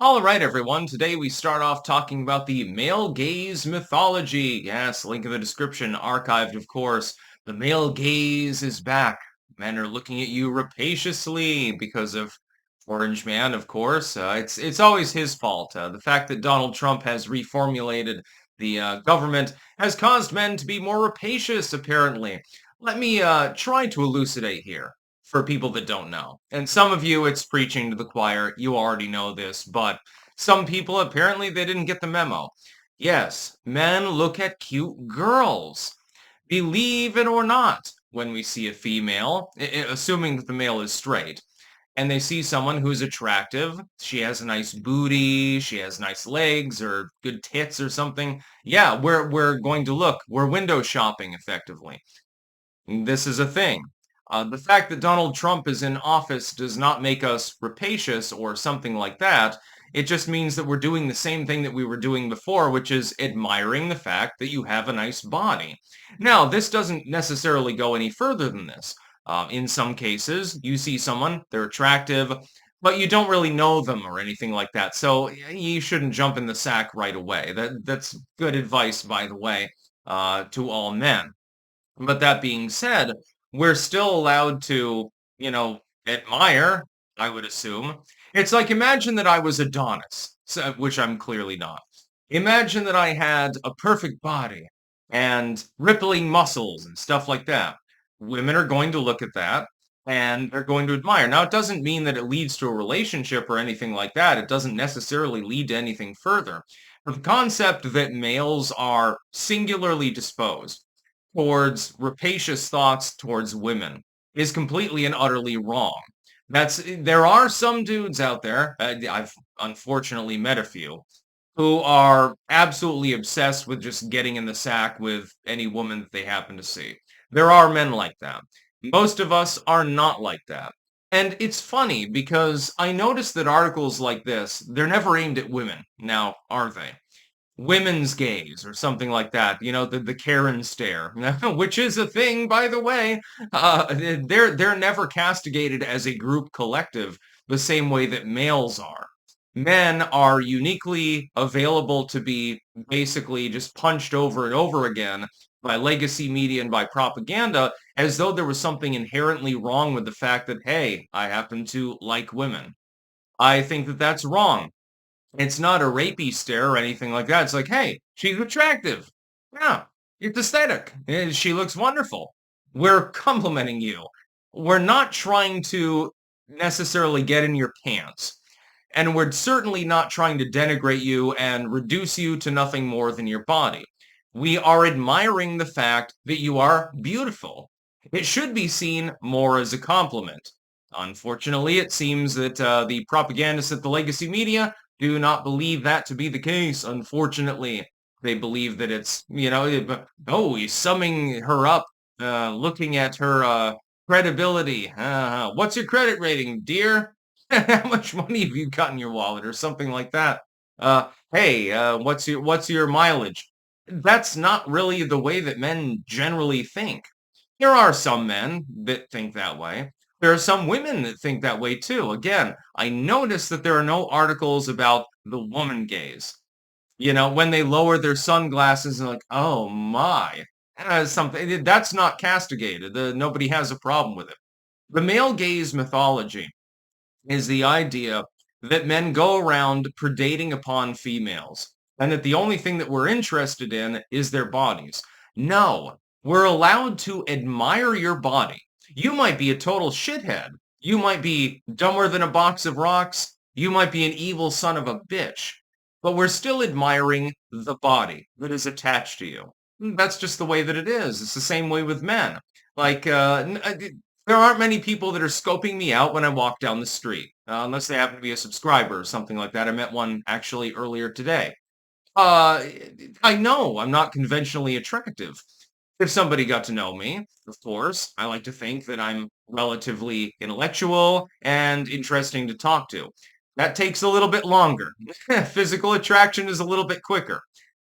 All right, everyone. Today we start off talking about the male gaze mythology. Yes, link in the description, archived, of course. The male gaze is back. Men are looking at you rapaciously because of Orange Man, of course. It's always his fault. The fact that Donald Trump has reformulated the government has caused men to be more rapacious, apparently. Let me try to elucidate here for people that don't know. And some of you, it's preaching to the choir. You already know this, but some people, apparently, they didn't get the memo. Yes, men look at cute girls. Believe it or not, when we see a female, assuming that the male is straight, and they see someone who's attractive, she has a nice booty, she has nice legs or good tits or something. Yeah, we're going to look. We're window shopping effectively. This is a thing. The fact that Donald Trump is in office does not make us rapacious or something like that. It just means that we're doing the same thing that we were doing before, which is admiring the fact that you have a nice body. Now, this doesn't necessarily go any further than this. In some cases, you see someone, they're attractive, but you don't really know them or anything like that. So you shouldn't jump in the sack right away. That's good advice, by the way, to all men. But that being said, we're still allowed to, admire, I would assume. It's like imagine that I was Adonis, which I'm clearly not. Imagine that I had a perfect body and rippling muscles and stuff like that. Women are going to look at that and they're going to admire. Now, it doesn't mean that it leads to a relationship or anything like that. It doesn't necessarily lead to anything further. But the concept that males are singularly disposed towards rapacious thoughts towards women is completely and utterly wrong. There are some dudes out there, I've unfortunately met a few, who are absolutely obsessed with just getting in the sack with any woman that they happen to see. There are men like that. Most of us are not like that. And it's funny because I noticed that articles like this, they're never aimed at women. Now, are they? Women's gaze or something like that. The Karen stare, which is a thing, by the way. They're never castigated as a group collective the same way that males are. Men are uniquely available to be basically just punched over and over again by legacy media and by propaganda as though there was something inherently wrong with the fact that, hey, I happen to like women. I think that that's wrong. It's not a rapey stare or anything like that. It's like, hey, she's attractive. Yeah, it's aesthetic. She looks wonderful. We're complimenting you. We're not trying to necessarily get in your pants. And we're certainly not trying to denigrate you and reduce you to nothing more than your body. We are admiring the fact that you are beautiful. It should be seen more as a compliment. Unfortunately, it seems that the propagandists at the legacy media do not believe that to be the case, unfortunately. They believe that it's, oh, he's summing her up, looking at her credibility. What's your credit rating, dear? How much money have you got in your wallet or something like that? Hey, what's your mileage? That's not really the way that men generally think. There are some men that think that way. There are some women that think that way too. Again, I notice that there are no articles about the woman gaze. When they lower their sunglasses and like, oh my, something that's not castigated. Nobody has a problem with it. The male gaze mythology is the idea that men go around predating upon females and that the only thing that we're interested in is their bodies. No, we're allowed to admire your body. You might be a total shithead. You might be dumber than a box of rocks. You might be an evil son of a bitch. But we're still admiring the body that is attached to you. That's just the way that it is. It's the same way with men. Like, there aren't many people that are scoping me out when I walk down the street, unless they happen to be a subscriber or something like that. I met one actually earlier today. Uh, I know I'm not conventionally attractive. If somebody got to know me, of course, I like to think that I'm relatively intellectual and interesting to talk to. That takes a little bit longer. Physical attraction is a little bit quicker.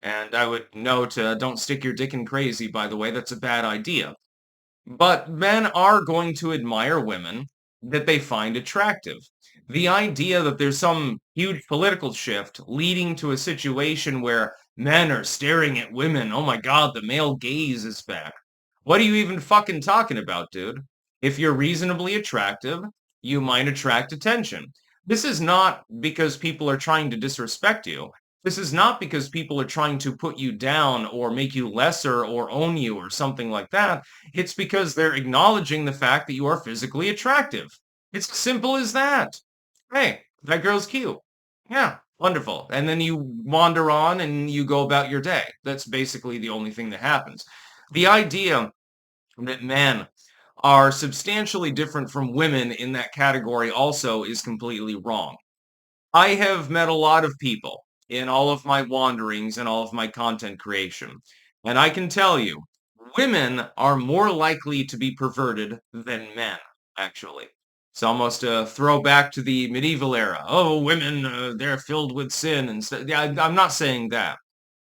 And I would note, don't stick your dick in crazy, by the way, that's a bad idea. But men are going to admire women that they find attractive. The idea that there's some huge political shift leading to a situation where men are staring at women. Oh my God, the male gaze is back. What are you even fucking talking about, dude? If you're reasonably attractive, you might attract attention. This is not because people are trying to disrespect you. This is not because people are trying to put you down or make you lesser or own you or something like that. It's because they're acknowledging the fact that you are physically attractive. It's as simple as that. Hey, that girl's cute. Yeah, wonderful. And then you wander on and you go about your day. That's basically the only thing that happens. The idea that men are substantially different from women in that category also is completely wrong. I have met a lot of people in all of my wanderings and all of my content creation, and I can tell you, women are more likely to be perverted than men, actually. It's almost a throwback to the medieval era. Oh, women, they're filled with sin and stuff. Yeah, I'm not saying that.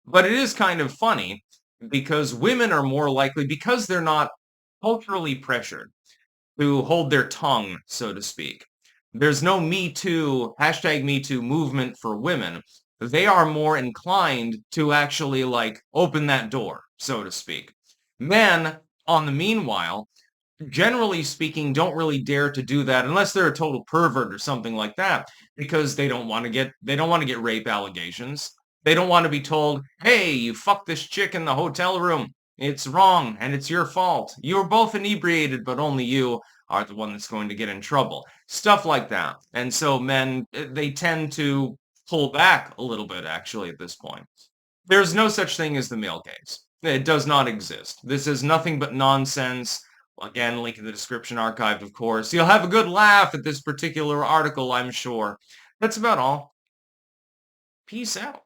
But it is kind of funny because women are more likely, because they're not culturally pressured to hold their tongue, so to speak. There's no Me Too, hashtag Me Too movement for women. They are more inclined to actually like open that door, so to speak. Men, on the meanwhile, generally speaking, don't really dare to do that unless they're a total pervert or something like that, because they don't want to get rape allegations. They don't want to be told, "Hey, you fucked this chick in the hotel room. It's wrong and it's your fault. You were both inebriated, but only you are the one that's going to get in trouble." Stuff like that. And so men, they tend to pull back a little bit actually at this point. There's no such thing as the male gaze. It does not exist. This is nothing but nonsense. Again, link in the description, archived, of course. You'll have a good laugh at this particular article, I'm sure. That's about all. Peace out.